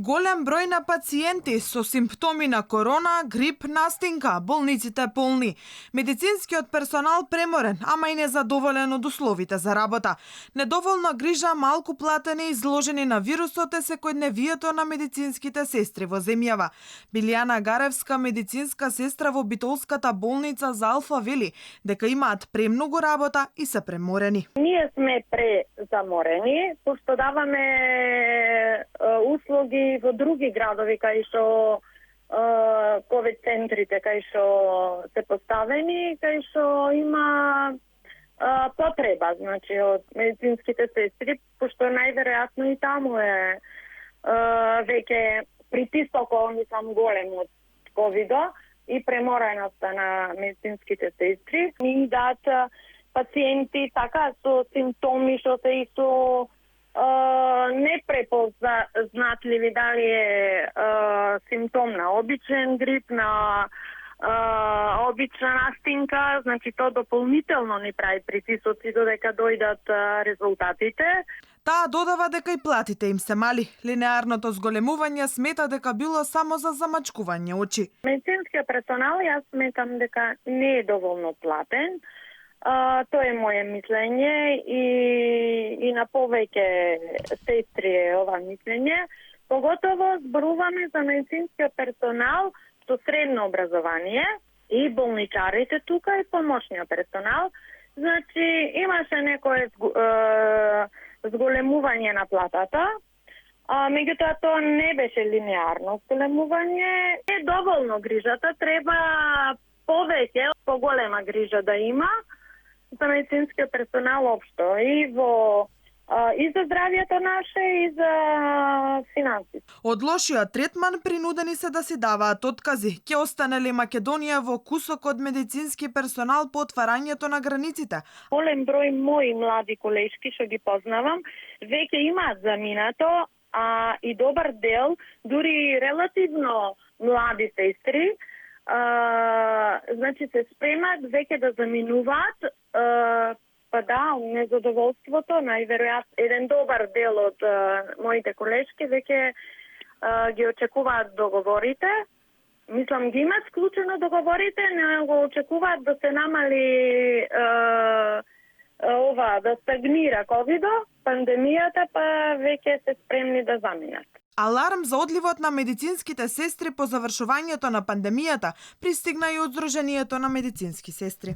Голем број на пациенти со симптоми на корона, грип, настинка, болниците полни. Медицинскиот персонал преморен, ама и незадоволен од условите за работа. Недоволна грижа, малку платени и изложени на вирусот е секојдневието на медицинските сестри во земјава. Билјана Гаревска, медицинска сестра во Битолската болница за Алфа, вели дека имаат премногу работа и се преморени. Ние сме презаморени, пошто даваме услуги во други градови кај што ковид центрите кај што се поставени, кај што има потреба, значи од медицинските сестри, пошто најверојатно и таму е веќе притисокот голем од ковидо и премореноста на медицинските сестри. Ни дат пациенти така со симптоми што се и со непрепознатливи, дали е симптом на обичен грип, на обична настинка, значи тоа дополнително ни прави притисоци додека дојдат резултатите. Таа додава дека и платите им се мали. Линеарното зголемување смета дека било само за замачкување очи. Медицинскиот персонал, јас сметам дека не е доволно платен. Тоа е моје мислење и на повеќе сестри е ова мислење. Поготово зборуваме за медицинскиот персонал со средно образование и болничарите тука и помошниот персонал. Значи имаше некое зголемување на платата, меѓутоа тоа не беше линеарно зголемување. Не доволно грижата, треба повеќе, поголема грижа да има за медицинскиот персонал општо и за здравјето наше и за финансите. Од лошиот третман принудени се да си даваат откази. Ќе остане ли Македонија во кусок од медицински персонал по отварањето на границите? Голем број мои млади колешки што ги познавам веќе имаат заминато, и добар дел, дури релативно млади сестри, значи се спремат веќе да заминуваат. Па да, незадоволството, најверојатно еден добар дел од моите колешки веќе ги очекуваат договорите. Мислам, ги имат склучено договорите, не го очекуваат да се намали да стагнира ковидо, пандемијата, па веќе се спремни да заминат. Аларм за одливот на медицинските сестри по завршувањето на пандемијата пристигна и од Сдруженијето на медицински сестри.